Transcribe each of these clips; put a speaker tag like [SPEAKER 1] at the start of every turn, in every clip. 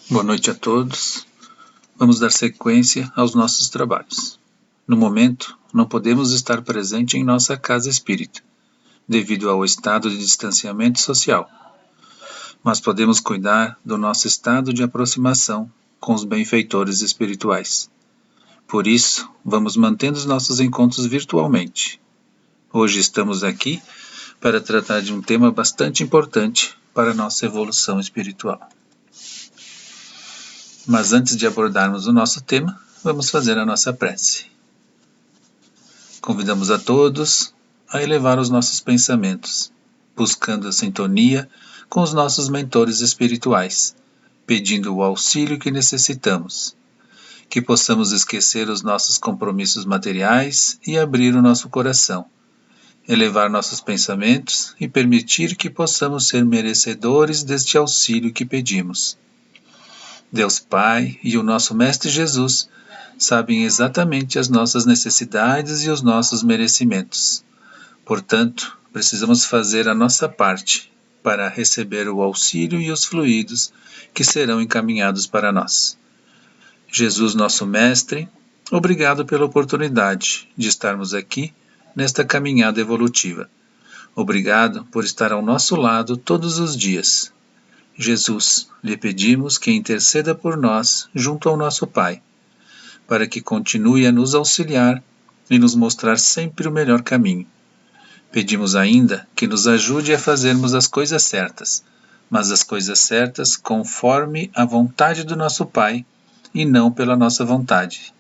[SPEAKER 1] Boa noite a todos. Vamos dar sequência aos nossos trabalhos. No momento, não podemos estar presente em nossa casa espírita, devido ao estado de distanciamento social, mas podemos cuidar do nosso estado de aproximação com os benfeitores espirituais. Por isso, vamos mantendo os nossos encontros virtualmente. Hoje estamos aqui para tratar de um tema bastante importante para a nossa evolução espiritual. Mas antes de abordarmos o nosso tema, vamos fazer a nossa prece. Convidamos a todos a elevar os nossos pensamentos, buscando a sintonia com os nossos mentores espirituais, pedindo o auxílio que necessitamos, que possamos esquecer os nossos compromissos materiais e abrir o nosso coração, elevar nossos pensamentos e permitir que possamos ser merecedores deste auxílio que pedimos. Deus Pai e o nosso Mestre Jesus sabem exatamente as nossas necessidades e os nossos merecimentos. Portanto, precisamos fazer a nossa parte para receber o auxílio e os fluidos que serão encaminhados para nós. Jesus, nosso Mestre, obrigado pela oportunidade de estarmos aqui nesta caminhada evolutiva. Obrigado por estar ao nosso lado todos os dias. Jesus, lhe pedimos que interceda por nós junto ao nosso Pai, para que continue a nos auxiliar e nos mostrar sempre o melhor caminho. Pedimos ainda que nos ajude a fazermos as coisas certas, mas as coisas certas conforme a vontade do nosso Pai e não pela nossa vontade.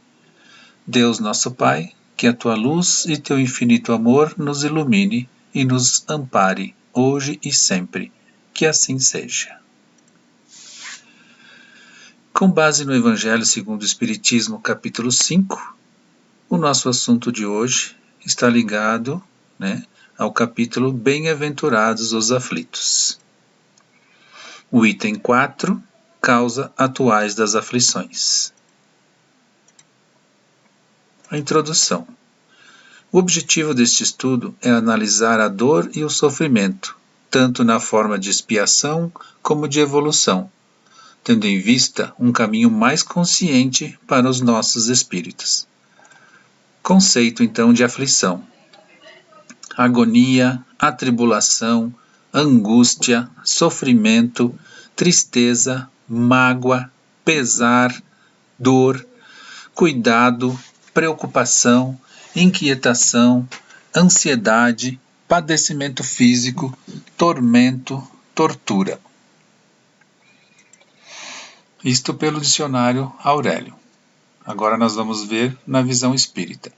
[SPEAKER 1] Deus nosso Pai, que a tua luz e teu infinito amor nos ilumine e nos ampare, hoje e sempre. Que assim seja. Com base no Evangelho segundo o Espiritismo, capítulo 5, o nosso assunto de hoje está ligado, ao capítulo Bem-aventurados os aflitos. O item 4, causa atuais das aflições. A introdução. O objetivo deste estudo é analisar a dor e o sofrimento, tanto na forma de expiação como de evolução, tendo em vista um caminho mais consciente para os nossos espíritos. Conceito, então, de aflição. Agonia, atribulação, angústia, sofrimento, tristeza, mágoa, pesar, dor, cuidado, preocupação, inquietação, ansiedade, padecimento físico, tormento, tortura. Isto pelo dicionário Aurélio. Agora nós vamos ver na visão espírita.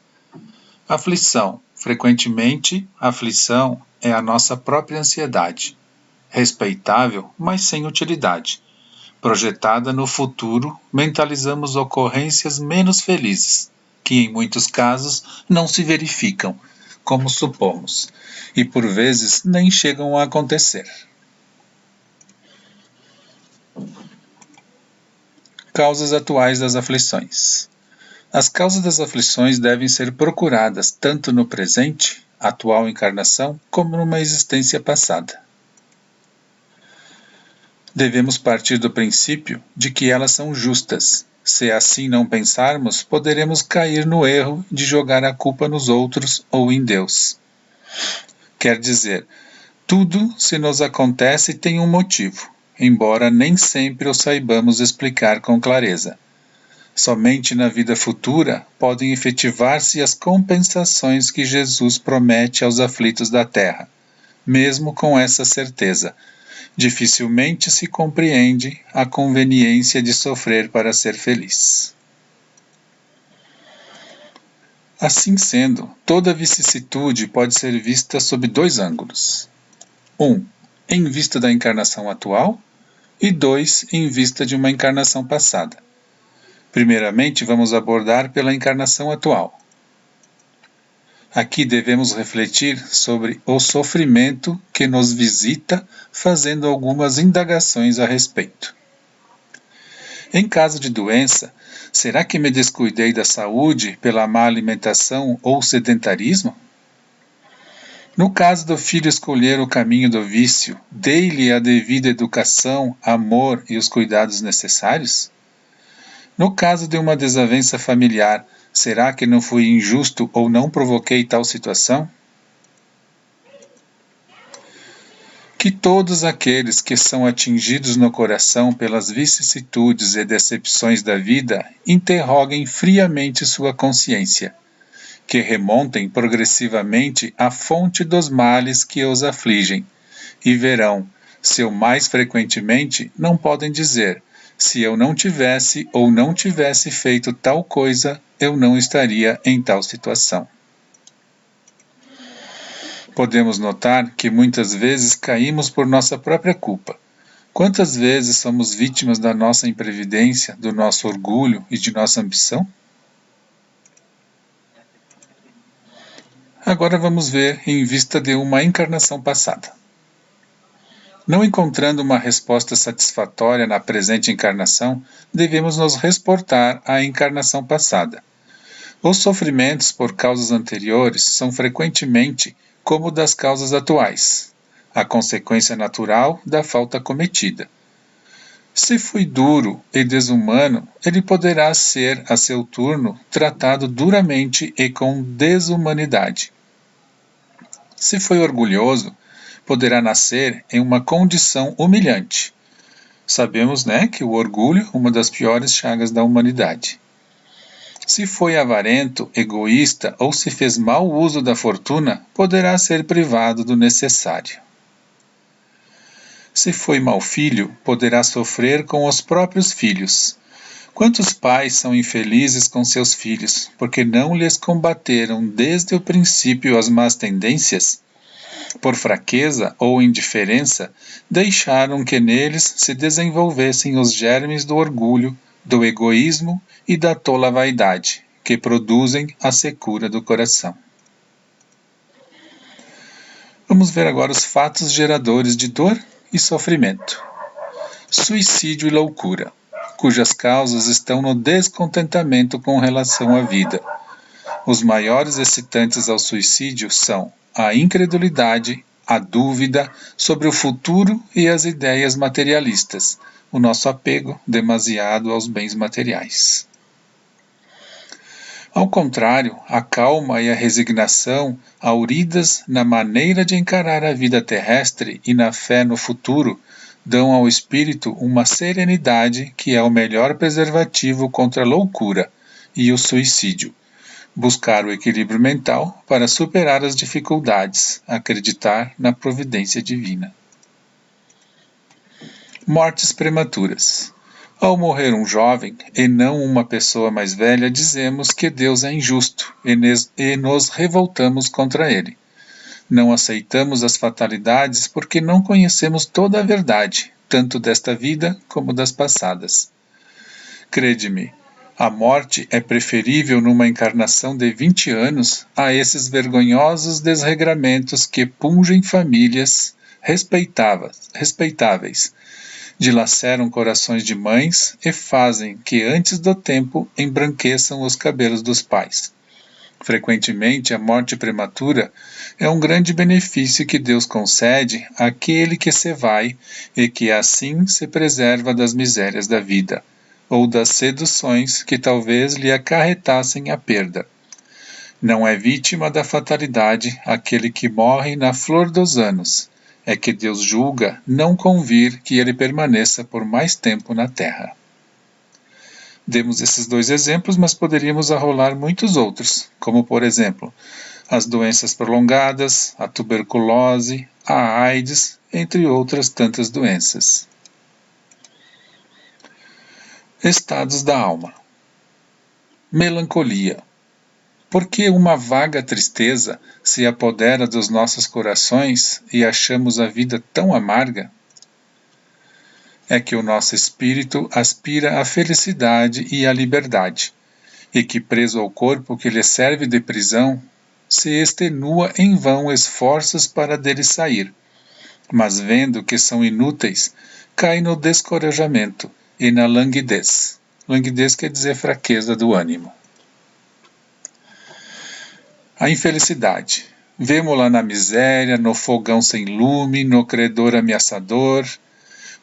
[SPEAKER 1] Aflição. Frequentemente, aflição é a nossa própria ansiedade, respeitável, mas sem utilidade. Projetada no futuro, mentalizamos ocorrências menos felizes, que em muitos casos não se verificam, como supomos, e por vezes nem chegam a acontecer. Causas atuais das aflições. As causas das aflições devem ser procuradas tanto no presente, atual encarnação, como numa existência passada. Devemos partir do princípio de que elas são justas. Se assim não pensarmos, poderemos cair no erro de jogar a culpa nos outros ou em Deus. Quer dizer, tudo se nos acontece tem um motivo, embora nem sempre o saibamos explicar com clareza. Somente na vida futura podem efetivar-se as compensações que Jesus promete aos aflitos da terra. Mesmo com essa certeza, dificilmente se compreende a conveniência de sofrer para ser feliz. Assim sendo, toda vicissitude pode ser vista sob dois ângulos. 1. Em vista da encarnação atual, e 2. Em vista de uma encarnação passada. Primeiramente, vamos abordar pela encarnação atual. Aqui devemos refletir sobre o sofrimento que nos visita, fazendo algumas indagações a respeito. Em caso de doença, será que me descuidei da saúde pela má alimentação ou sedentarismo? No caso do filho escolher o caminho do vício, dei-lhe a devida educação, amor e os cuidados necessários? No caso de uma desavença familiar, será que não fui injusto ou não provoquei tal situação? Que todos aqueles que são atingidos no coração pelas vicissitudes e decepções da vida interroguem friamente sua consciência, que remontem progressivamente à fonte dos males que os afligem, e verão, se o mais frequentemente não podem dizer: se eu não tivesse ou não tivesse feito tal coisa, eu não estaria em tal situação. Podemos notar que muitas vezes caímos por nossa própria culpa. Quantas vezes somos vítimas da nossa imprevidência, do nosso orgulho e de nossa ambição? Agora vamos ver em vista de uma encarnação passada. Não encontrando uma resposta satisfatória na presente encarnação, devemos nos reportar à encarnação passada. Os sofrimentos por causas anteriores são frequentemente como das causas atuais, a consequência natural da falta cometida. Se fui duro e desumano, ele poderá ser, a seu turno, tratado duramente e com desumanidade. Se foi orgulhoso, poderá nascer em uma condição humilhante. Sabemos, que o orgulho é uma das piores chagas da humanidade. Se foi avarento, egoísta ou se fez mau uso da fortuna, poderá ser privado do necessário. Se foi mau filho, poderá sofrer com os próprios filhos. Quantos pais são infelizes com seus filhos, porque não lhes combateram desde o princípio as más tendências? Por fraqueza ou indiferença, deixaram que neles se desenvolvessem os germes do orgulho, do egoísmo e da tola vaidade, que produzem a secura do coração. Vamos ver agora os fatos geradores de dor e sofrimento. Suicídio e loucura, cujas causas estão no descontentamento com relação à vida. Os maiores excitantes ao suicídio são a incredulidade, a dúvida sobre o futuro e as ideias materialistas, o nosso apego demasiado aos bens materiais. Ao contrário, a calma e a resignação, auridas na maneira de encarar a vida terrestre e na fé no futuro, dão ao espírito uma serenidade que é o melhor preservativo contra a loucura e o suicídio. Buscar o equilíbrio mental para superar as dificuldades, acreditar na providência divina. Mortes prematuras. Ao morrer um jovem, e não uma pessoa mais velha, dizemos que Deus é injusto e nos revoltamos contra ele. Não aceitamos as fatalidades porque não conhecemos toda a verdade, tanto desta vida como das passadas. Crede-me, a morte é preferível numa encarnação de 20 anos a esses vergonhosos desregramentos que pungem famílias respeitáveis, dilaceram corações de mães e fazem que antes do tempo embranqueçam os cabelos dos pais. Frequentemente, a morte prematura é um grande benefício que Deus concede àquele que se vai e que assim se preserva das misérias da vida, ou das seduções que talvez lhe acarretassem a perda. Não é vítima da fatalidade aquele que morre na flor dos anos. É que Deus julga não convir que ele permaneça por mais tempo na terra. Demos esses 2 exemplos, mas poderíamos arrolar muitos outros, como por exemplo, as doenças prolongadas, a tuberculose, a AIDS, entre outras tantas doenças. Estados da alma. Melancolia. Por que uma vaga tristeza se apodera dos nossos corações e achamos a vida tão amarga? É que o nosso espírito aspira à felicidade e à liberdade, e que, preso ao corpo que lhe serve de prisão, se extenua em vão esforços para dele sair, mas vendo que são inúteis, cai no descorajamento e na languidez. Languidez quer dizer fraqueza do ânimo. A infelicidade. Vemo-la na miséria, no fogão sem lume, no credor ameaçador.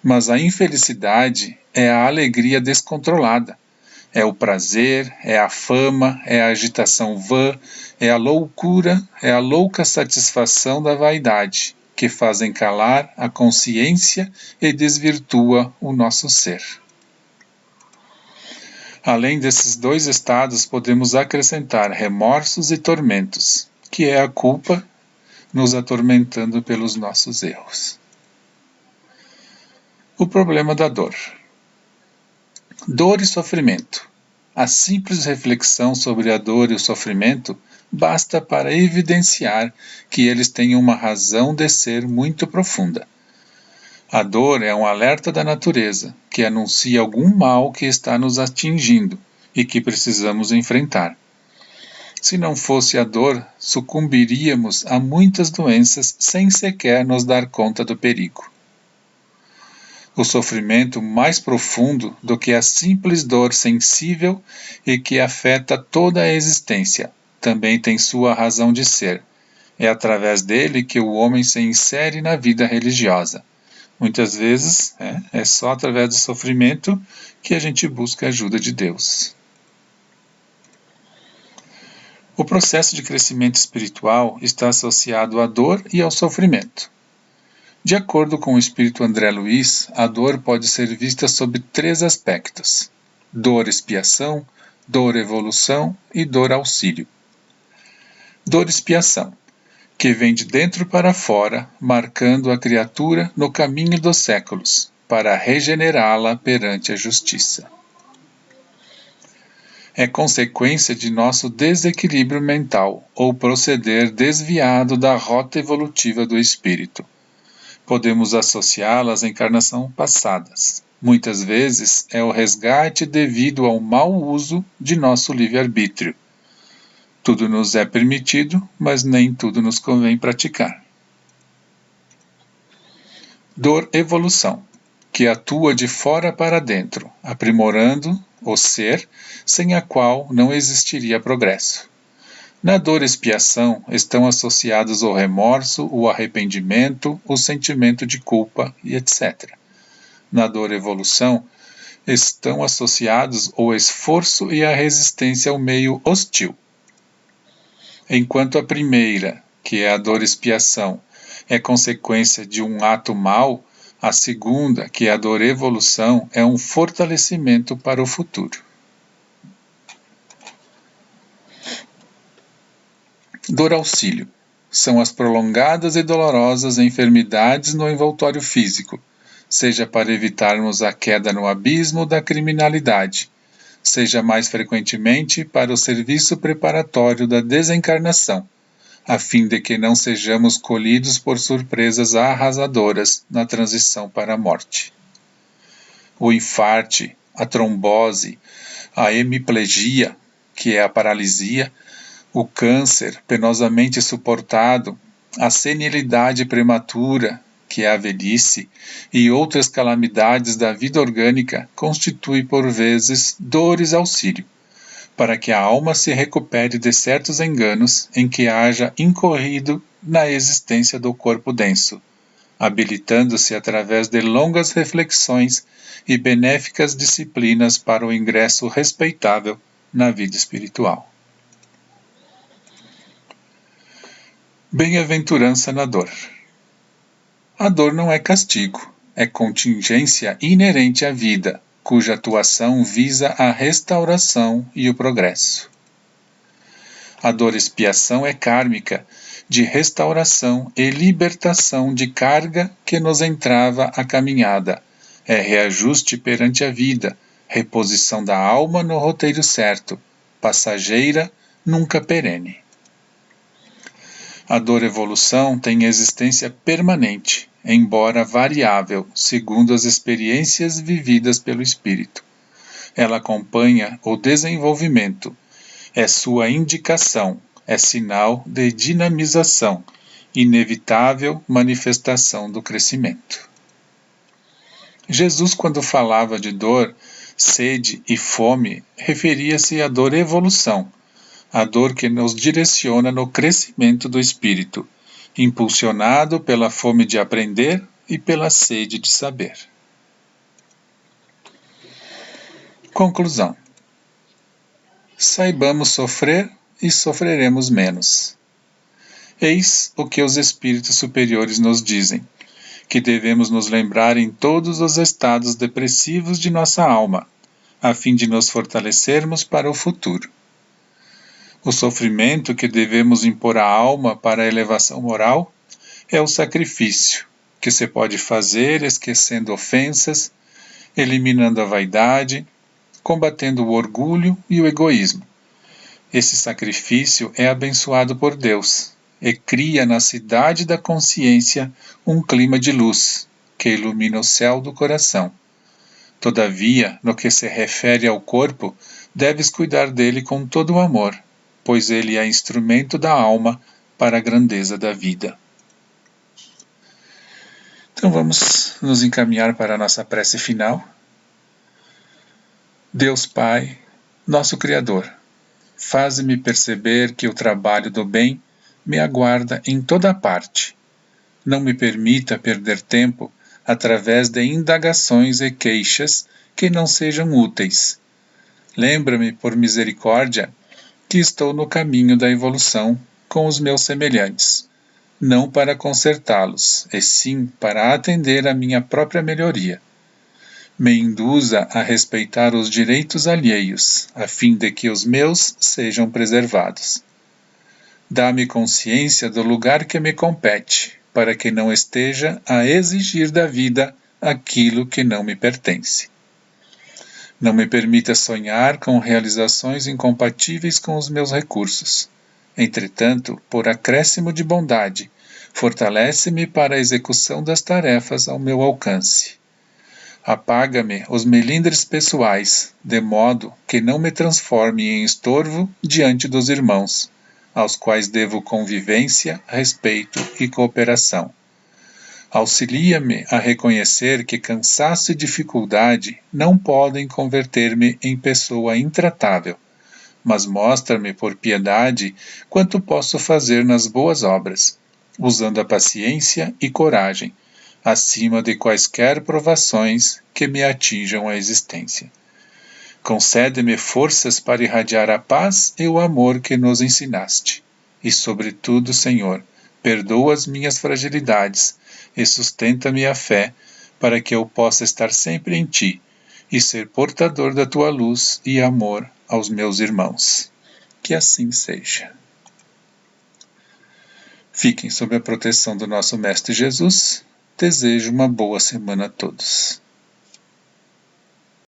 [SPEAKER 1] Mas a infelicidade é a alegria descontrolada. É o prazer, é a fama, é a agitação vã, é a loucura, é a louca satisfação da vaidade, que fazem calar a consciência e desvirtua o nosso ser. Além desses dois estados, podemos acrescentar remorsos e tormentos, que é a culpa nos atormentando pelos nossos erros. O problema da dor. Dor e sofrimento. A simples reflexão sobre a dor e o sofrimento basta para evidenciar que eles têm uma razão de ser muito profunda. A dor é um alerta da natureza, que anuncia algum mal que está nos atingindo e que precisamos enfrentar. Se não fosse a dor, sucumbiríamos a muitas doenças sem sequer nos dar conta do perigo. O sofrimento mais profundo do que a simples dor sensível e que afeta toda a existência, também tem sua razão de ser. É através dele que o homem se insere na vida religiosa. Muitas vezes é só através do sofrimento que a gente busca a ajuda de Deus. O processo de crescimento espiritual está associado à dor e ao sofrimento. De acordo com o espírito André Luiz, a dor pode ser vista sob 3 aspectos: dor expiação, dor evolução e dor auxílio. Dor expiação, que vem de dentro para fora, marcando a criatura no caminho dos séculos, para regenerá-la perante a justiça. É consequência de nosso desequilíbrio mental ou proceder desviado da rota evolutiva do espírito. Podemos associá-las a encarnações passadas. Muitas vezes é o resgate devido ao mau uso de nosso livre-arbítrio. Tudo nos é permitido, mas nem tudo nos convém praticar. Dor evolução, que atua de fora para dentro, aprimorando o ser, sem a qual não existiria progresso. Na dor expiação estão associados o remorso, o arrependimento, o sentimento de culpa e etc. Na dor evolução estão associados o esforço e a resistência ao meio hostil. Enquanto a primeira, que é a dor expiação, é consequência de um ato mau, a segunda, que é a dor evolução, é um fortalecimento para o futuro. Dor auxílio. São as prolongadas e dolorosas enfermidades no envoltório físico, seja para evitarmos a queda no abismo da criminalidade, seja mais frequentemente para o serviço preparatório da desencarnação, a fim de que não sejamos colhidos por surpresas arrasadoras na transição para a morte. O infarte, a trombose, a hemiplegia, que é a paralisia, o câncer penosamente suportado, a senilidade prematura, que é a velhice, e outras calamidades da vida orgânica constituem por vezes dores auxílio, para que a alma se recupere de certos enganos em que haja incorrido na existência do corpo denso, habilitando-se através de longas reflexões e benéficas disciplinas para o ingresso respeitável na vida espiritual. Bem-aventurança na dor. A dor não é castigo, é contingência inerente à vida, cuja atuação visa a restauração e o progresso. A dor expiação é kármica, de restauração e libertação de carga que nos entrava a caminhada. É reajuste perante a vida, reposição da alma no roteiro certo, passageira, nunca perene. A dor evolução tem existência permanente, embora variável, segundo as experiências vividas pelo espírito. Ela acompanha o desenvolvimento, é sua indicação, é sinal de dinamização, inevitável manifestação do crescimento. Jesus, quando falava de dor, sede e fome, referia-se à dor evolução, a dor que nos direciona no crescimento do espírito, impulsionado pela fome de aprender e pela sede de saber. Conclusão. Saibamos sofrer e sofreremos menos. Eis o que os espíritos superiores nos dizem, que devemos nos lembrar em todos os estados depressivos de nossa alma, a fim de nos fortalecermos para o futuro. O sofrimento que devemos impor à alma para a elevação moral é o sacrifício, que se pode fazer esquecendo ofensas, eliminando a vaidade, combatendo o orgulho e o egoísmo. Esse sacrifício é abençoado por Deus e cria na cidade da consciência um clima de luz, que ilumina o céu do coração. Todavia, no que se refere ao corpo, deves cuidar dele com todo o amor, pois ele é instrumento da alma para a grandeza da vida. Então vamos nos encaminhar para a nossa prece final. Deus Pai, nosso Criador, faze-me perceber que o trabalho do bem me aguarda em toda parte. Não me permita perder tempo através de indagações e queixas que não sejam úteis. Lembra-me, por misericórdia, que estou no caminho da evolução com os meus semelhantes, não para consertá-los, e sim para atender à minha própria melhoria. Me induza a respeitar os direitos alheios, a fim de que os meus sejam preservados. Dá-me consciência do lugar que me compete, para que não esteja a exigir da vida aquilo que não me pertence. Não me permita sonhar com realizações incompatíveis com os meus recursos. Entretanto, por acréscimo de bondade, fortalece-me para a execução das tarefas ao meu alcance. Apaga-me os melindres pessoais, de modo que não me transforme em estorvo diante dos irmãos, aos quais devo convivência, respeito e cooperação. Auxilia-me a reconhecer que cansaço e dificuldade não podem converter-me em pessoa intratável, mas mostra-me por piedade quanto posso fazer nas boas obras, usando a paciência e coragem, acima de quaisquer provações que me atinjam a existência. Concede-me forças para irradiar a paz e o amor que nos ensinaste. E, sobretudo, Senhor, perdoa as minhas fragilidades e sustenta-me a fé, para que eu possa estar sempre em Ti e ser portador da Tua luz e amor aos meus irmãos. Que assim seja. Fiquem sob a proteção do nosso Mestre Jesus. Desejo uma boa semana a todos.